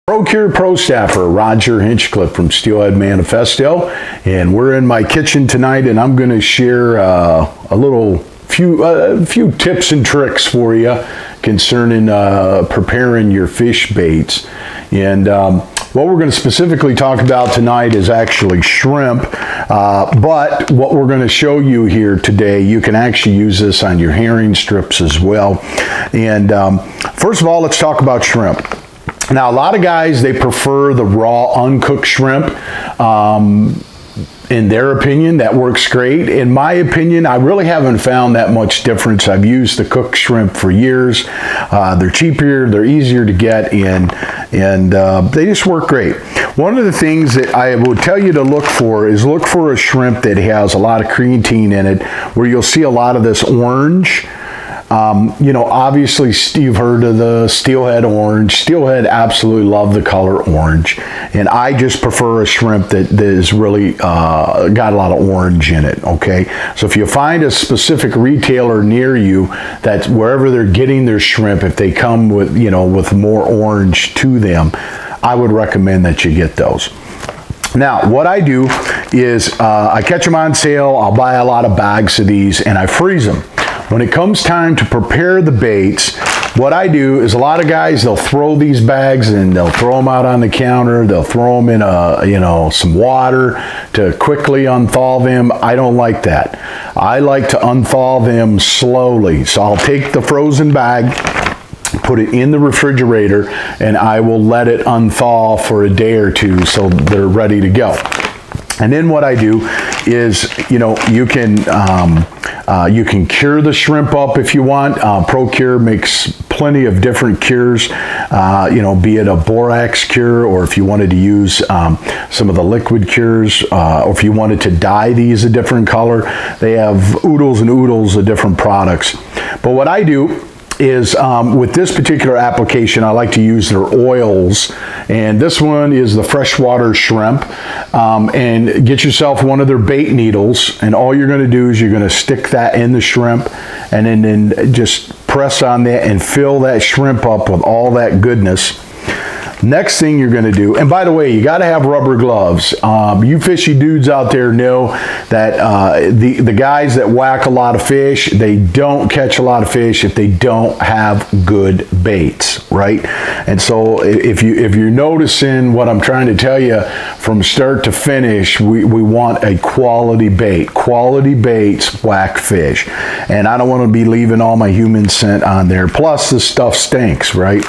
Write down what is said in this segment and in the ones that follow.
Procure Pro Staffer Roger Hinchcliffe from Steelhead Manifesto, and we're in my kitchen tonight, and I'm going to share a few tips and tricks for you concerning preparing your fish baits. And what we're going to specifically talk about tonight is actually shrimp, but what we're going to show you here today, you can actually use this on your herring strips as well. And first of all, let's talk about shrimp. Now, a lot of guys, they prefer the raw, uncooked shrimp. In their opinion, that works great. In my opinion, I really haven't found that much difference. I've used the cooked shrimp for years. They're cheaper, they're easier to get, and they just work great. One of the things that I would tell you to look for is look for a shrimp that has a lot of creatine in it, where you'll see a lot of this orange. You know, obviously you've heard of the steelhead orange. Steelhead absolutely love the color orange, and I just prefer a shrimp that is really got a lot of orange in it. Okay, so if you find a specific retailer near you, that's wherever they're getting their shrimp, if they come with, you know, with more orange to them, I would recommend that you get those. Now, what I do is I catch them on sale. I'll buy a lot of bags of these and I freeze them. When it comes time to prepare the baits, what I do is a lot of guys, they'll throw these bags and they'll throw them out on the counter. They'll throw them in some water to quickly unthaw them. I don't like that. I like to unthaw them slowly. So I'll take the frozen bag, put it in the refrigerator, and I will let it unthaw for a day or two so they're ready to go. And then what I do is, you know, you can cure the shrimp up if you want. Procure makes plenty of different cures, you know, be it a borax cure, or if you wanted to use some of the liquid cures, or if you wanted to dye these a different color. They have oodles and oodles of different products. But what I do is with this particular application, I like to use their oils, and this one is the freshwater shrimp. And get yourself one of their bait needles, and all you're going to do is you're going to stick that in the shrimp, and then just press on that and fill that shrimp up with all that goodness. Next thing you're going to do, and by the way, you got to have rubber gloves. You fishy dudes out there know that the guys that whack a lot of fish, they don't catch a lot of fish if they don't have good baits, right? And so if you're noticing what I'm trying to tell you from start to finish, we want a quality bait. Quality baits whack fish, and I don't want to be leaving all my human scent on there. Plus, this stuff stinks, right?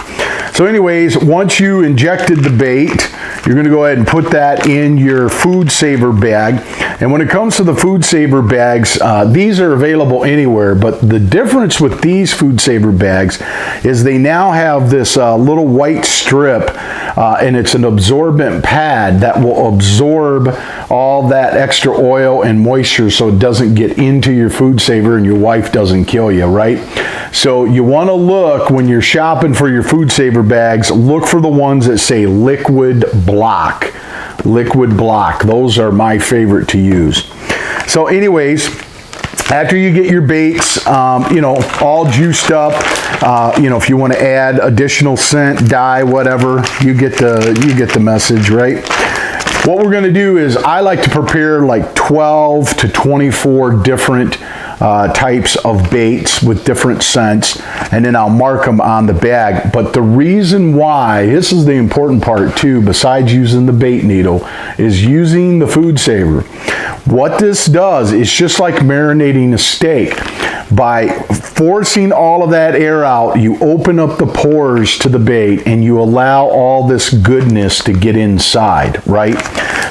So anyways, once you injected the bait, you're going to go ahead and put that in your food saver bag. And when it comes to the food saver bags, these are available anywhere, but the difference with these food saver bags is they now have this little white strip, and it's an absorbent pad that will absorb all that extra oil and moisture so it doesn't get into your food saver and your wife doesn't kill you, right? So you want to look, when you're shopping for your food saver bags, look for the ones that say liquid block. Liquid block. Those are my favorite to use. So anyways, after you get your baits, you know, all juiced up, you know, if you want to add additional scent, dye, whatever, you get the message, right? What we're going to do is I like to prepare like 12 to 24 different types of baits with different scents, and then I'll mark them on the bag. But the reason why, this is the important part too, besides using the bait needle, is using the food saver. What this does is just like marinating a steak. By forcing all of that air out, you open up the pores to the bait and you allow all this goodness to get inside, right?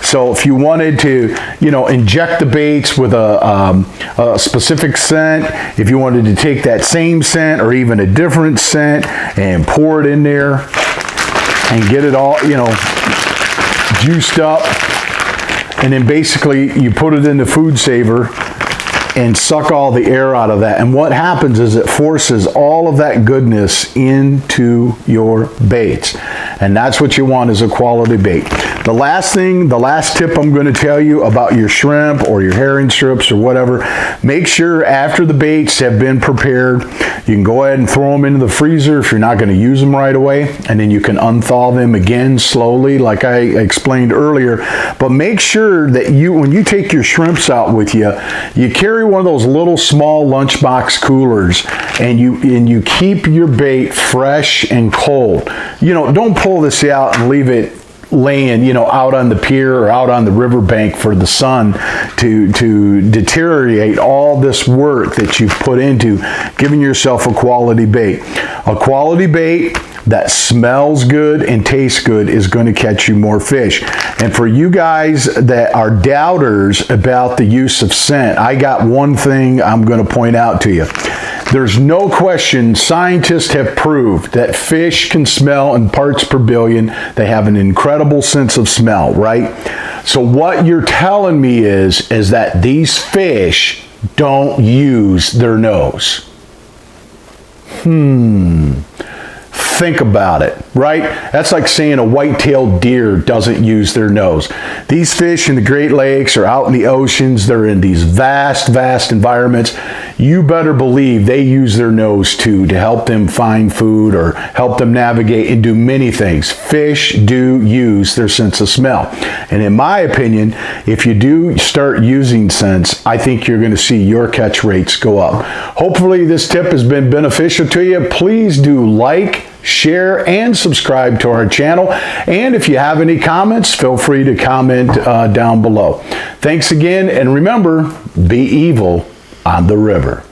So if you wanted to, you know, inject the baits with a specific scent, if you wanted to take that same scent or even a different scent and pour it in there and get it all, you know, juiced up, and then basically you put it in the food saver and suck all the air out of that. And what happens is it forces all of that goodness into your baits. And that's what you want, is a quality bait. The last tip I'm going to tell you about your shrimp or your herring strips or whatever, make sure after the baits have been prepared, you can go ahead and throw them into the freezer if you're not going to use them right away, and then you can unthaw them again slowly like I explained earlier. But make sure that when you take your shrimps out with you, you carry one of those little small lunchbox coolers, and you keep your bait fresh and cold. You know, don't pull this out and leave it laying, you know, out on the pier or out on the riverbank for the sun to deteriorate all this work that you've put into giving yourself a quality bait. A quality bait that smells good and tastes good is going to catch you more fish. And for you guys that are doubters about the use of scent, I got one thing I'm going to point out to you. There's no question scientists have proved that fish can smell in parts per billion. They have an incredible sense of smell, right? So what you're telling me is that these fish don't use their nose. Think about it, right? That's like saying a white-tailed deer doesn't use their nose. These fish in the Great Lakes or out in the oceans, they're in these vast, vast environments. You better believe they use their nose too to help them find food or help them navigate and do many things. Fish do use their sense of smell. And in my opinion, if you do start using scents, I think you're going to see your catch rates go up. Hopefully this tip has been beneficial to you. Please do like, share, and subscribe to our channel. And if you have any comments, feel free to comment down below. Thanks again, and remember, be evil on the river.